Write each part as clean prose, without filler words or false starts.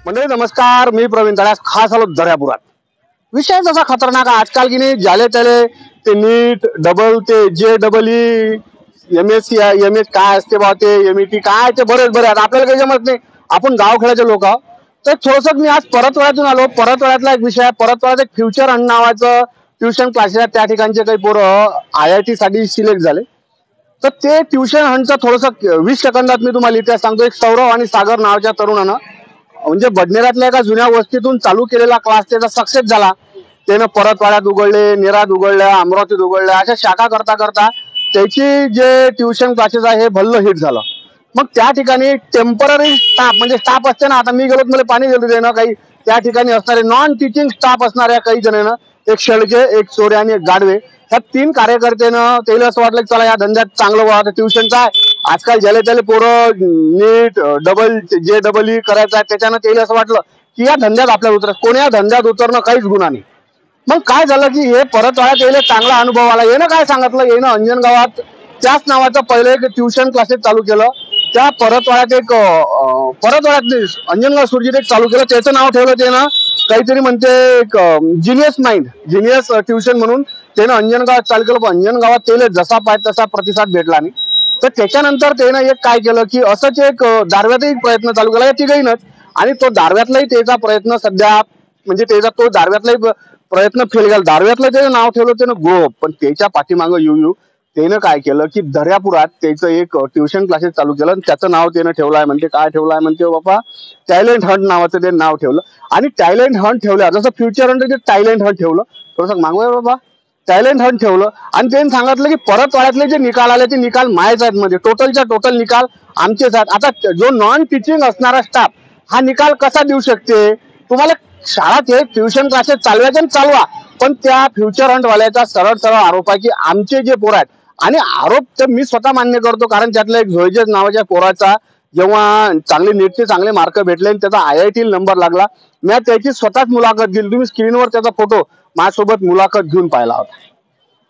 मंडळी नमस्कार, मी प्रवीण तळ्यास खास आलो दर्यापुरात. विषय जसा खतरनाक आहे आजकाल की नाही, ज्याले त्याले ते नीट डबल ते JEE MSc MS काय असते बा ते MET काय ते बरेच आहेत. आपल्याला काही जमत नाही, आपण गावखेड्याचे लोक आहोत. तर थोडस मी आज परतवाड्यातून आलो. परतवाड्यातला एक विषय आहे, परतवाड्यात एक फ्युचर हंट नावाचं ट्युशन क्लासेस आहे. त्या ठिकाणचे काही पोरं IIT साठी सिलेक्ट झाले. तर ते ट्युशन हंटचं थोडस 20 सेकंदात मी तुम्हाला इतिहास सांगतो. एक सौरव आणि सागर नावाच्या तरुणानं म्हणजे बडनेरातल्या एका जुन्या वस्तीतून चालू केलेला क्लास त्याचा सक्सेस झाला. त्यानं परतवाड्यात उघडले, नेरात उघडल्या, अमरावतीत उघडल्या, अशा शाखा करता करता त्याची जे ट्युशन क्लासेस आहे हे भल्ल हिट झालं. मग त्या ठिकाणी टेम्पररी स्टाफ म्हणजे स्टाफ असते ना, आता मी गेलो मला पाणी गेलो देणं काही त्या ठिकाणी असणारे नॉन टीचिंग स्टाफ असणाऱ्या काही जणांना, एक शेळके, एक चोरे आणि एक गाडवे, ह्या 3 कार्यकर्त्यानं त्याला असं वाटलं की चला या धंद्यात चांगलं व्हा. ट्युशनचा आहे आजकाल ज्याला त्याला पोरं नीट डबल JEE करायचं आहे, त्याच्यानं त्याला असं वाटलं की या धंद्यात आपल्याला उतर, कोणी या धंद्यात उतरणं काहीच गुन्हा नाही. मग काय झालं की हे परतवाड्यात यायला चांगला अनुभव आला. येणं काय सांगितलं, येणं अंजनगावात त्याच नावाचं पहिलं एक ट्युशन क्लासेस चालू केलं. त्या परतवाड्यात एक परतवाड्यात अंजनगाव सुरजीत एक चालू केलं, त्याचं नाव ठेवलं त्यानं काहीतरी म्हणते एक जिनियस माइंड, जिनियस ट्युशन म्हणून त्यानं अंजनगावात चालू केलं. पण अंजनगावात त्याला जसा पाहिजे तसा प्रतिसाद भेटला नाही. तर त्याच्यानंतर त्यानं एक काय केलं की असंच एक दारव्यातही प्रयत्न चालू केला या तिघहीनच, आणि तो दारव्यातलाही त्याचा प्रयत्न सध्या म्हणजे त्याचा तो दारव्यातलाही प्रयत्न फेल गेला. दारव्यातलं त्याचं नाव ठेवलं त्यानं गो, पण त्याच्या पाठीमागं येऊ त्यानं काय केलं की दर्यापुरात त्याचं एक ट्युशन क्लासेस चालू केलं. आणि त्याचं नाव त्यानं ठेवलं आहे, म्हणते काय ठेवलं आहे म्हणते बाबा, टॅलेंट हंट नावाचं ते नाव ठेवलं. आणि टॅलेंट हंट ठेवलं जसं फ्युचर हंट ते टॅलेंट हंट ठेवलं, थोडंसं मागवाय बाबा टॅलेंट हंट ठेवलं. आणि त्यांनी सांगितलं की परतवाड्यातले जे निकाल आले ते निकाल मायच आहेत, म्हणजे टोटलच्या टोटल निकाल आमचेच आहेत. आता जो नॉन टीचिंग असणारा स्टाफ हा निकाल कसा देऊ शकते? तुम्हाला शाळात हे ट्युशन क्लासेस चालवायचे चालवा, पण त्या फ्युचर हंट वाल्याचा सरळ सरळ आरोप आहे की आमचे जे पोर आहेत, आणि आरोप तर मी स्वतः मान्य करतो, कारण त्यातल्या एक झोयजेस नावाच्या पोराचा जेव्हा चांगले नीटचे चांगले मार्क भेटले आणि त्याचा IIT नंबर लागला, मी त्याची स्वतःच मुलाखत घेतली. तुम्ही स्क्रीनवर त्याचा फोटो माझ्यासोबत मुलाखत घेऊन पाहिला होता.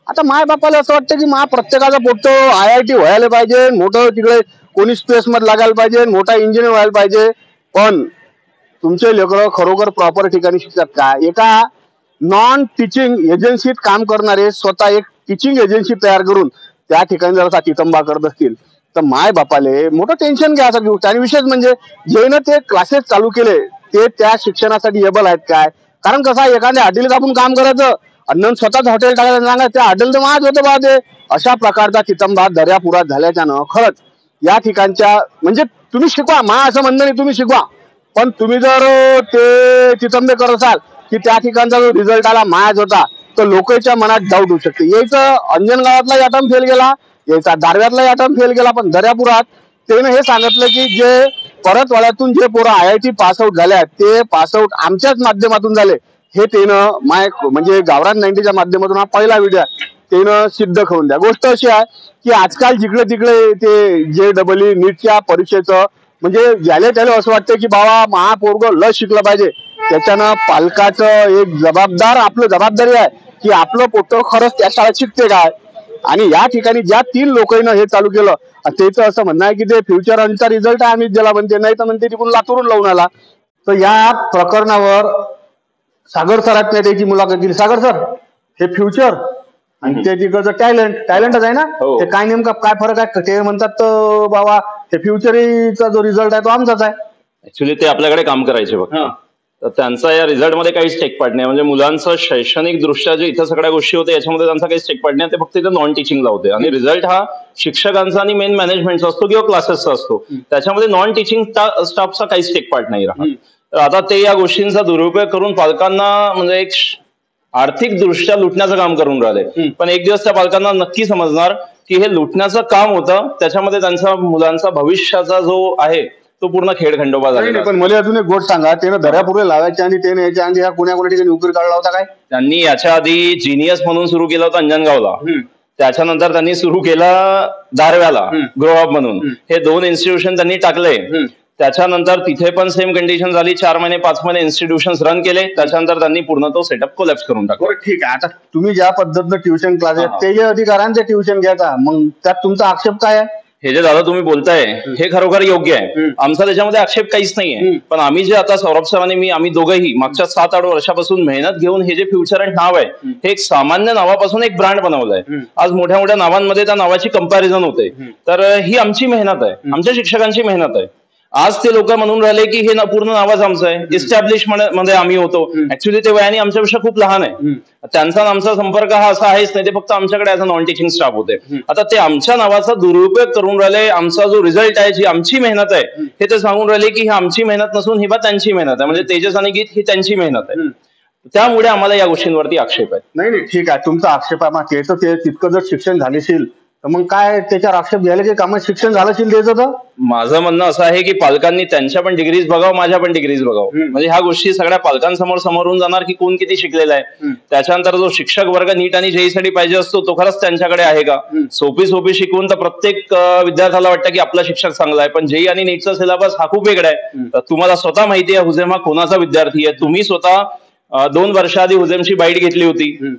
आता माय बापाला असं वाटतं की प्रत्येकाचा फोटो IIT व्हायला पाहिजे, मोठं तिकडे कोणी स्पेस मध्ये लागायला पाहिजे, मोठा इंजिनियर व्हायला पाहिजे. पण तुमचे लेकरं खरोखर प्रॉपर ठिकाणी शिकतात का? एका नॉन टीचिंग एजन्सीत काम करणारे स्वतः एक टीचिंग एजन्सी तयार करून त्या ठिकाणी जर तितंबा करत असतील तर माय बापाले मोठं टेन्शन घ्यायचं गोष्ट. आणि विशेष म्हणजे जेनं ते क्लासेस चालू केले ते त्या शिक्षणासाठी एबल आहेत काय? कारण कसं आहे, एखाद्या हॉटेलात आपण काम करायचं आणि स्वतःच हॉटेल टाकायला सांगा, त्या हॉटेल तर माझ होतं बा ते. अशा प्रकारचा तितंबा दर्यापुरात झाल्याच्यानं खरंच या ठिकाणच्या म्हणजे तुम्ही शिकवा, असं म्हणणं नाही, तुम्ही शिकवा, पण तुम्ही जर ते तितंबे करत असाल की त्या ठिकाणचा जो रिझल्ट आला मायाच होता, तर लोकांच्या मनात डाऊट होऊ शकते. यायचं अंजनगावातला अटेम्प्ट फेल गेला, यायचा दारव्यातला अटेम्प्ट फेल गेला, पण दर्यापुरात त्यानं हे सांगितलं की जे परतवाड्यातून जे पोरं IIT पासआउट झाले आहेत ते पासआउट आमच्याच माध्यमातून झाले, हे त्यानं म्हणजे गावरान 90च्या माध्यमातून हा पहिला व्हिडिओ त्यानं सिद्ध करून द्या. गोष्ट अशी आहे की आजकाल जिकडे तिकडे ते JEE नीटच्या परीक्षेचं म्हणजे ज्याले त्याला असं वाटतं की बाबा महापोरग लस शिकलं पाहिजे, त्याच्यानं पालकाचं एक आपलं जबाबदारी आहे की आपलं पोट खरंच त्या शाळेत शिकते काय. आणि या ठिकाणी ज्या 3 लोकांना हे चालू केलं त्याचं असं म्हणणं आहे की ते फ्युचर हंटचा रिझल्ट आम्हीच दिला म्हणते, नाही तर म्हणते तिकडून लातूरून लावून आला. तर या प्रकरणावर सागर सरांनी त्याची मुलाखत दिली. सागर सर, हे फ्युचर आणि ते तिकडचं टॅलेंटच आहे ना, ते काय नेमका काय फरक आहे? ते म्हणतात बाबा हे फ्युचरचा जो रिझल्ट आहे तो आमचाच आहे. ऍक्च्युली ते आपल्याकडे काम करायचे बघ, तर त्यांचा या रिझल्ट मध्ये काहीच टेक पार्ट नाही. म्हणजे मुलांचं शैक्षणिक दृष्ट्या जे इथं सगळ्या गोष्टी होत्या याच्यामध्ये त्यांचा काहीच टेक पार्ट नाही. ते फक्त इथं नॉन टीचिंगला होते. आणि रिझल्ट हा शिक्षकांचा आणि मेन मॅनेजमेंटचा असतो किंवा क्लासेसचा असतो. त्याच्यामध्ये नॉन टीचिंग स्टाफचा काहीच टेक पार्ट नाही राहत. आता ते या गोष्टींचा दुरुपयोग करून पालकांना म्हणजे एक आर्थिक दृष्ट्या लुटण्याचं काम करून राहिले. पण एक दिवस त्या पालकांना नक्की समजणार की हे लुटण्याचं काम होतं, त्याच्यामध्ये त्यांचा मुलांचा भविष्याचा जो आहे तो पूर्ण खेळखंडोबा झाला. पण मला अजून एक गोष्ट सांगा, त्यानं दर्यापुरे लावायचे आणि त्याने याच्या आधी कोण्या ठिकाणी नोकरी काढला होता काय? त्यांनी याच्या आधी जिनियस म्हणून सुरू केलं होतं अंजनगावला, त्याच्यानंतर त्यांनी सुरू केलं दारव्याला ग्रो अप म्हणून. हे 2 इन्स्टिट्यूशन त्यांनी टाकले. त्याच्यानंतर तिथे पण सेम कंडिशन झाली, 4 महिने 5 महिने इन्स्टिट्यूशन रन केले, त्याच्यानंतर त्यांनी पूर्ण तो सेटअप कोलॅप्स करून टाकला. ठीक आहे, आता तुम्ही ज्या पद्धतीनं ट्युशन क्लासेस त्याच्या अधिकारांचे ट्युशन घ्यायचा, मग त्यात तुमचा आक्षेप काय आहे? हे जे दादा तुम्ही बोलताय हे खरोखर योग्य आहे. आमचा त्याच्यामध्ये आक्षेप काहीच नाहीये. पण आम्ही जे आता सौरभ सर आणि आम्ही दोघंही मागच्या 7-8 वर्षापासून मेहनत घेऊन हे जे फ्युचर अँड नाव आहे हे एक सामान्य नावापासून एक ब्रँड बनवलंय. आज मोठ्या मोठ्या नावांमध्ये त्या नावाची कंपॅरिझन होते. तर ही आमची मेहनत आहे, आमच्या शिक्षकांची मेहनत आहे. आज ते लोक म्हणून राहिले की हे पूर्ण नावच आमचं आहे, इस्टॅब्लिश मध्ये आम्ही होतो. ऍक्च्युली ते वयाने आमच्यापेक्षा खूप लहान आहे. त्यांचा आमचा संपर्क हा असा आहेच नाही, ते फक्त आमच्याकडे as a non teaching staff होते. आता ते आमच्या नावाचा दुरुपयोग करून राहिले. आमचा जो रिझल्ट आहे, जी आमची मेहनत आहे, हे ते सांगून राहिले की ही आमची मेहनत नसून ही बा त्यांची मेहनत आहे. म्हणजे तेजस आणि गीत ही त्यांची मेहनत आहे. त्यामुळे आम्हाला या गोष्टींवरती आक्षेप आहे. नाही ठीक आहे, तुमचा आक्षेप आहे. मग त्याचं ते तितकं जर शिक्षण झालेशील तर मग काय त्याच्यावर आक्षेप घ्यायला की कामात शिक्षण झालंशील त्याचं? तर माझं म्हणणं असं आहे की पालकांनी त्यांच्या पण डिग्रीज बघावं, माझ्या पण डिग्रीज बघावं. म्हणजे ह्या गोष्टी सगळ्या पालकांसमोर समोरून जाणार की कोण किती शिकलेला आहे. त्याच्यानंतर जो शिक्षक वर्ग नीट आणि जेईसाठी पाहिजे असतो तो खरंच त्यांच्याकडे आहे का. सोपी शिकवून तर प्रत्येक विद्यार्थ्याला वाटतं की आपला शिक्षक चांगला आहे, पण जेई आणि नीटचा सिलेबस हा खूप वेगळा आहे. तर तुम्हाला स्वतः माहिती आहे हुजेम हा कोणाचा विद्यार्थी आहे. तुम्ही स्वतः 2 वर्षाआधी हुजेमची बाईट घेतली होती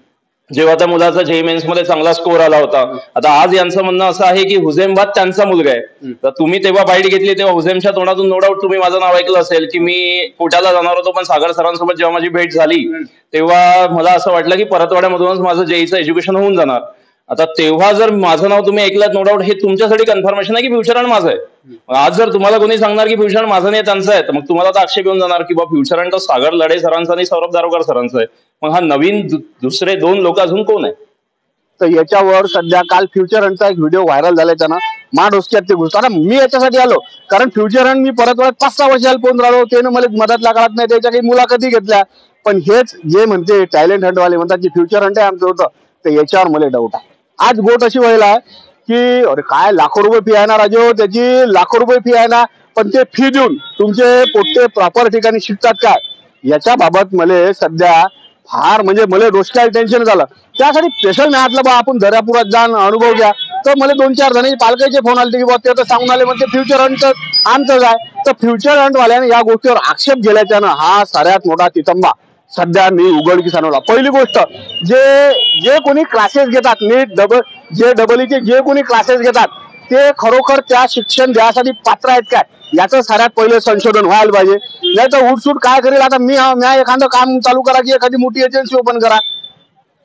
जेव्हा त्या मुलाचा जेई मेन्स मध्ये चांगला स्कोअर आला होता. आता आज यांचं म्हणणं असं आहे की हुजेम बाद त्यांचा मुलगा आहे. तर तुम्ही तेव्हा बाईट घेतली तेव्हा हुजेमच्या तोंडातून नो डाऊट तुम्ही माझं नाव ऐकलं असेल की मी कोट्याला जाणार होतो, पण सागर सरांसोबत जेव्हा माझी भेट झाली तेव्हा मला असं वाटलं की परतवाड्यामधूनच माझं जेईचं एज्युकेशन होऊन जाणार. आता तेव्हा जर माझं नाव तुम्ही ऐकलं नो डाऊट हे तुमच्यासाठी कन्फर्मेशन आहे की फ्युचर माझं आहे. आज जर तुम्हाला कोणी सांगणार की फ्युचर माझं नाही त्यांचं आहे तर मग तुम्हाला तर आक्षेप येऊन जाणार की बा फ्युचर तो सागर लढे सरांचा आणि सौरभ दारोकर सरांचा आहे. मग हा नवीन दुसरे 2 लोक अजून कोण आहे? तर याच्यावर सध्या काल फ्युचर अँडचा एक व्हिडिओ व्हायरल झालाय, त्यानं मा डोसक्यात ते घुसतो. आता मी याच्यासाठी आलो कारण फ्युचर अँड मी परत 5-6 वर्षाला पोहोच राहिलो, त्यानं मला मदतला काढत नाही, त्याच्या काही मुलाखती घेतल्या. पण हेच जे म्हणते टॅलेंट हंटवाले म्हणतात की फ्युचर हंट आहे आमचं होतं, तर याच्यावर मला डाऊट आहे. आज गोट अशी व्हायला की अरे काय लाखो रुपये फी आहे ना राजू, त्याची लाखो रुपये फी आहे ना, पण ते फी देऊन तुमचे पोट्टे प्रॉपर ठिकाणी शिकतात काय याच्या बाबत मला सध्या फार म्हणजे मला डोसक्याला टेन्शन झालं. त्यासाठी स्पेशल मिळालं बा आपण दर्यापुरात जाऊन अनुभव घ्या. तर मला 2-4 जणांचे पालकाचे फोन आले की बा ते तर सांगून आले म्हणजे फ्युचर हंट आमचंच आहे. तर फ्युचर हंट वाल्याने या गोष्टीवर आक्षेप घेतल्याच्यानं हा सगळ्यात मोठा तितंबा सध्या मी उघडकीस आणवला. पहिली गोष्ट जे कोणी क्लासेस घेतात नीट JEE जे कोणी क्लासेस घेतात ते खरोखर त्या शिक्षण द्यासाठी पात्र आहेत काय याचं सगळ्यात पहिले संशोधन व्हायला पाहिजे. नाही तर उठसूट काय करेल आता मी एखादं काम चालू करा की एखादी मोठी एजन्सी ओपन करा,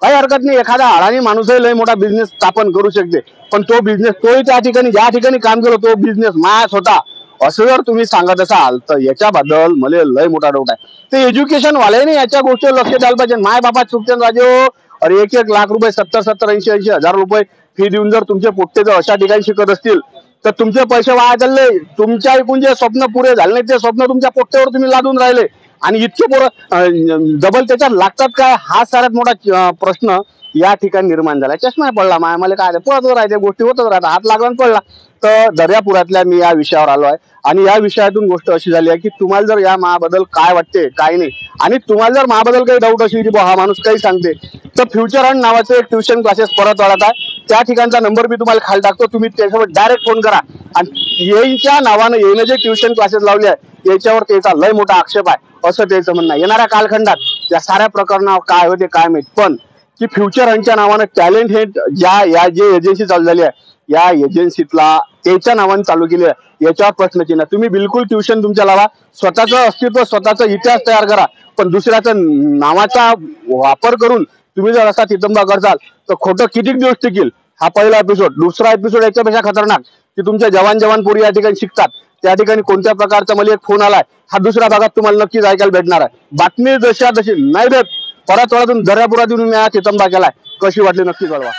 काही हरकत नाही. एखादा अडाणी माणूसही लय मोठा बिझनेस स्थापन करू शकते, पण तो बिझनेस तोही त्या ठिकाणी ज्या ठिकाणी काम केलं तो बिझनेस मायाच होता असं जर तुम्ही सांगत असाल तर याच्याबद्दल मला लय मोठा डाऊट आहे. ते एज्युकेशन वाल्याने याच्या गोष्टीवर लक्ष द्यायला पाहिजे. माय बाबा चुकते राजे, अरे 1-1 लाख रुपये 70-70, 80-80 हजार रुपये फी देऊन जर तुमचे पोट्टे जर अशा ठिकाणी शिकत असतील तर तुमचे पैसे वाया चालले. तुमच्या ऐकून जे स्वप्न पुरे झाले नाही ते स्वप्न तुमच्या पोट्ट्यावर तुम्ही लादून राहिले आणि इतके पोरं डबल त्याच्यात लागतात काय हा सगळ्यात मोठा प्रश्न या ठिकाणी निर्माण झाला. चष्मा पडला मला काय पळत राहते गोष्टी होतच राहतात, हात लागला पडला. तर दर्यापुरातल्या मी या विषयावर आलो आहे आणि या विषयातून गोष्ट अशी झाली आहे की तुम्हाला जर या महाबद्दल काय वाटते काय नाही आणि तुम्हाला जर महाबद्दल काही डाऊट असेल की हा माणूस काही सांगते तर फ्युचर हंट नावाचे एक ट्युशन क्लासेस परत वाढत आहे. त्या ठिकाणचा नंबर मी तुम्हाला खाली टाकतो, तुम्ही त्याच्यावर डायरेक्ट फोन करा. आणि येईच्या नावानं येईन जे ट्युशन क्लासेस लावले आहे याच्यावर त्याचा लय मोठा आक्षेप आहे असं त्याचं म्हणणं आहे. येणाऱ्या कालखंडात या साऱ्या प्रकरणावर काय होते काय माहित, पण की फ्युचर हंटच्या नावानं टॅलेंट हे या जे एजन्सी चालू झाली आहे या एजन्सीतला त्याच्या नावाने चालू केली आहे याच्यावर प्रश्नचिन्ह. तुम्ही बिलकुल ट्युशन तुमच्या लावा, स्वतःचं अस्तित्व स्वतःचा इतिहास तयार करा, पण दुसऱ्याचा नावाचा वापर करून तुम्ही जर असा तितंबा करताल तर खोटं किती दिवस टिकेल. हा पहिला एपिसोड. दुसरा एपिसोड याच्यापेक्षा खतरनाक की तुमच्या जवान पोरी या ठिकाणी शिकतात त्या ठिकाणी कोणत्या प्रकारचा मला एक फोन आलाय हा दुसऱ्या भागात तुम्हाला नक्कीच ऐकायला भेटणार आहे. बातमी जशी नाही देत परत दर्यापुरातून मी हा तितंबा केलाय. कशी वाटली नक्की कळवा.